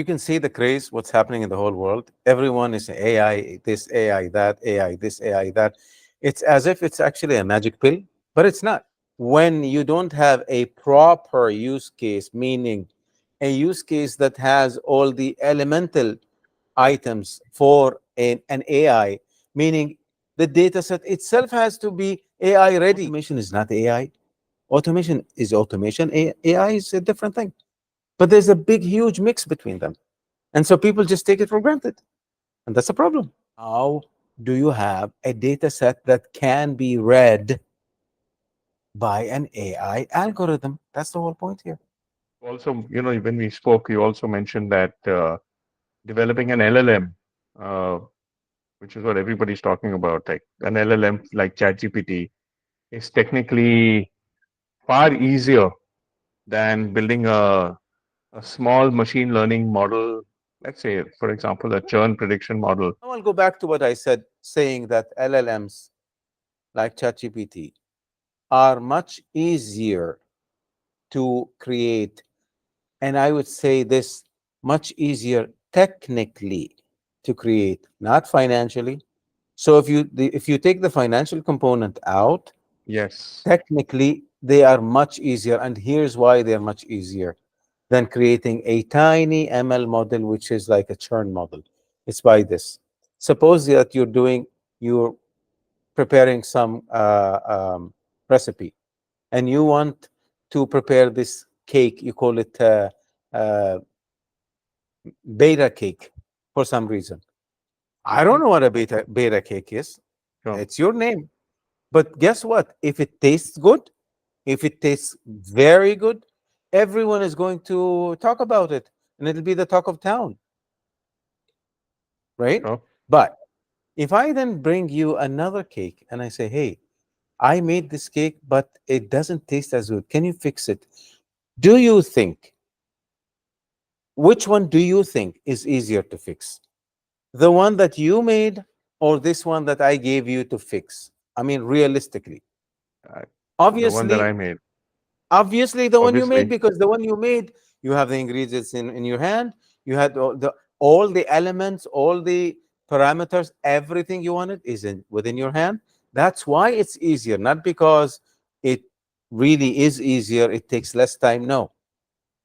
You can see the craze, what's happening in the whole world. Everyone is AI, this AI, that AI, this AI, that. It's as if it's actually a magic pill, but it's not. When you don't have a proper use case, meaning a use case that has all the elemental items for an AI, meaning the data set itself has to be AI ready. Automation is not AI. Automation is automation. AI is a different thing. But there's a big, huge mix between them. And so people just take it for granted. And that's a problem. How do you have a data set that can be read by an AI algorithm? That's the whole point here. Also, when we spoke, you also mentioned that developing an LLM, uh, which is what everybody's talking about, like an LLM like ChatGPT, is technically far easier than building a small machine learning model. Let's say, for example, a churn prediction model. Now I'll go back to what I said, saying that LLMs like ChatGPT are much easier to create. And I would say this, much easier technically to create, not financially. So if you take the financial component out, Yes. technically they are much easier. And here's why they're much easier than creating a tiny ML model, which is like a churn model. It's by this. Suppose that you're preparing some recipe, and you want to prepare this cake. You call it uh, beta cake for some reason. I don't Hmm. know what a beta cake is. Sure. It's your name. But guess what? If it tastes good, if it tastes very good, everyone is going to talk about it, and it'll be the talk of town, right? Sure. But if I then bring you another cake and I say, hey, I made this cake, but it doesn't taste as good. Can you fix it? Do you think, which one do you think is easier to fix? The one that you made or this one that I gave you to fix? I mean, realistically. Uh, the one that Obviously, I made, obviously the one you made, obviously. because the one you made, you have the ingredients in your hand, you had all the elements, all the parameters, everything you wanted is in within your hand. That's why it's easier, not because it really is easier, it takes less time. No,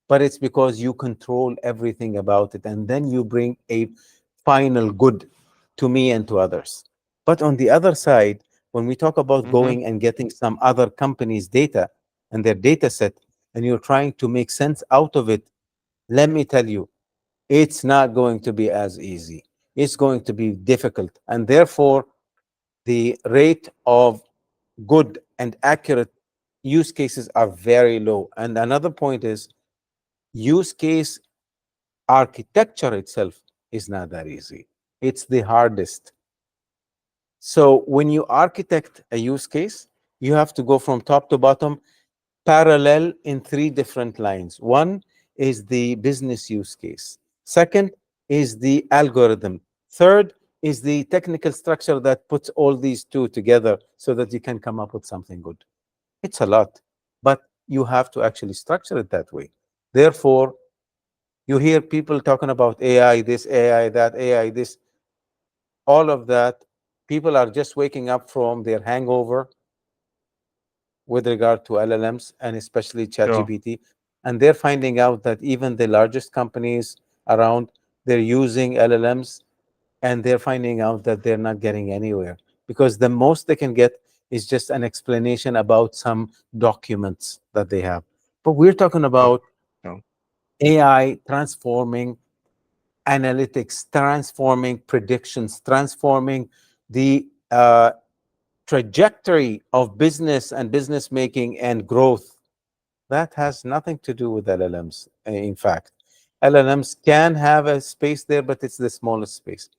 but it's because you control everything about it, and then you bring a final good to me and to others. But on the other side, when we talk about Hmm. going and getting some other company's data and their data set, and you're trying to make sense out of it, let me tell you, it's not going to be as easy. It's going to be difficult. And therefore, the rate of good and accurate use cases are very low. And another point is, use case architecture itself is not that easy. It's the hardest. So when you architect a use case, you have to go from top to bottom, parallel in three different lines. One is the business use case. Second is the algorithm. Third is the technical structure that puts all these two together so that you can come up with something good. It's a lot, but you have to actually structure it that way. Therefore, you hear people talking about AI, this, AI, that, AI, this, all of that. People are just waking up from their hangover with regard to LLMs and especially Sure. ChatGPT. And they're finding out that even the largest companies around, they're using LLMs, and they're finding out that they're not getting anywhere because the most they can get is just an explanation about some documents that they have. But we're talking Sure. about Sure. AI transforming analytics, transforming predictions, transforming the trajectory of business and business making and growth. That has nothing to do with LLMs. In fact, LLMs can have a space there, but it's the smallest space.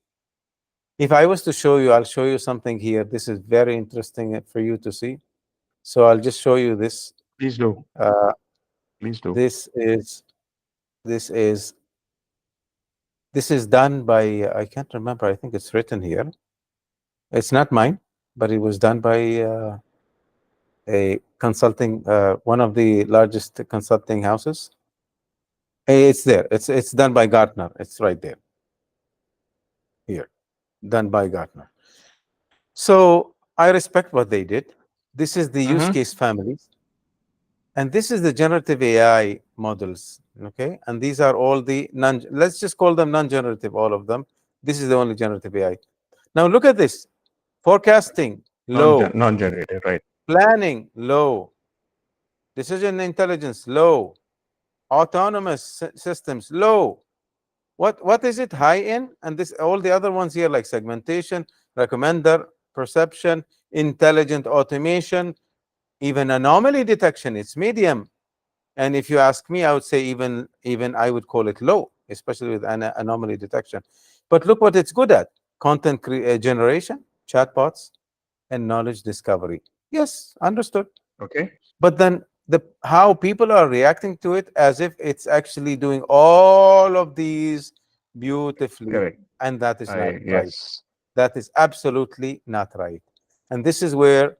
If I was to show you, I'll show you something here. This is very interesting for you to see. So I'll just show you this. Please do. Uh, Please do. this is this is this is done by I can't remember. I think it's written here. It's not mine, but it was done by a consulting, one of the largest consulting houses. It's there. It's done by Gartner. It's right there. Here, done by Gartner. So I respect what they did. This is the use Mm-hmm. case families, and this is the generative AI models. Okay, and these are all the non. Let's just call them non-generative. All of them. This is the only generative AI. Now look at this: forecasting low, Non-generative, right? planning low, decision intelligence low, autonomous systems low. What is it high in? And this all the other ones here like segmentation, recommender, perception, intelligent automation, even anomaly detection. It's medium. And if you ask me, I would say even I would call it low, especially with anomaly detection. But look what it's good at: content generation, chatbots, and knowledge discovery. Yes, understood. Okay, But then the how people are reacting to it as if it's actually doing all of these beautifully, correct. and that is not I right. Yes, That is absolutely not right. And this is where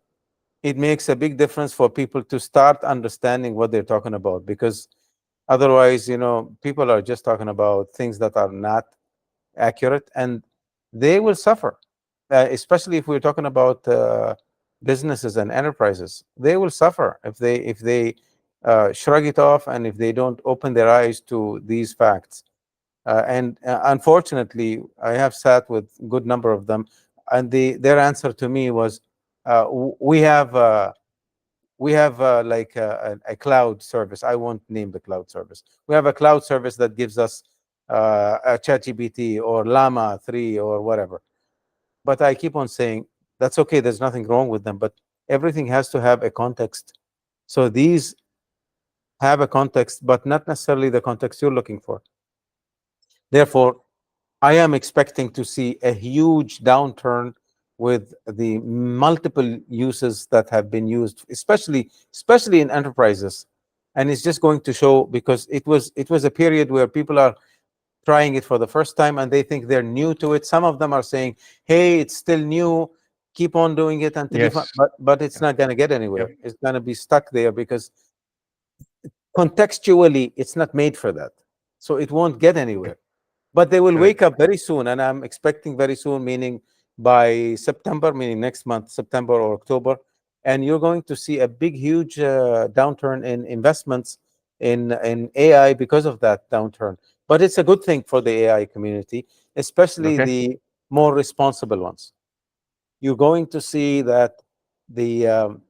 it makes a big difference for people to start understanding what they're talking about, because otherwise, people are just talking about things that are not accurate, and they will suffer. Especially if we're talking about businesses and enterprises, they will suffer if they shrug it off and if they don't open their eyes to these facts. And unfortunately, I have sat with a good number of them, and their answer to me was, we have like a cloud service. I won't name the cloud service. We have a cloud service that gives us a ChatGPT or Llama 3 or whatever. But I keep on saying that's okay. There's nothing wrong with them, but everything has to have a context. So these have a context, but not necessarily the context you're looking for. Therefore, I am expecting to see a huge downturn with the multiple uses that have been used, especially in enterprises. And it's just going to show, because it was a period where people are trying it for the first time and they think they're new to it. Some of them are saying, "Hey, it's still new. Keep on doing it until you find." yes, But it's yeah, not going to get yep, anywhere. It's going to be stuck there because contextually it's not made for that. So it won't get yep, anywhere. But they will wake correct. up very soon, and I'm expecting very soon, meaning by September, meaning next month, September or October, and you're going to see a big, huge downturn in investments in AI because of that downturn. But it's a good thing for the AI community, especially Okay, the more responsible ones. You're going to see that the um,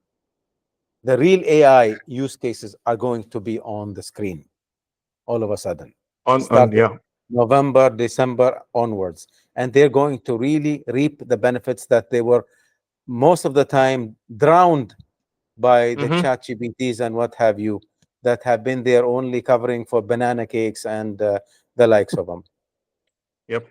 the real AI use cases are going to be on the screen all of a sudden, on starting yeah, November, December onwards. And they're going to really reap the benefits that they were most of the time drowned by the mm-hmm, chat GPTs and what have you, that have been there only covering for banana cakes and the likes of them. yep.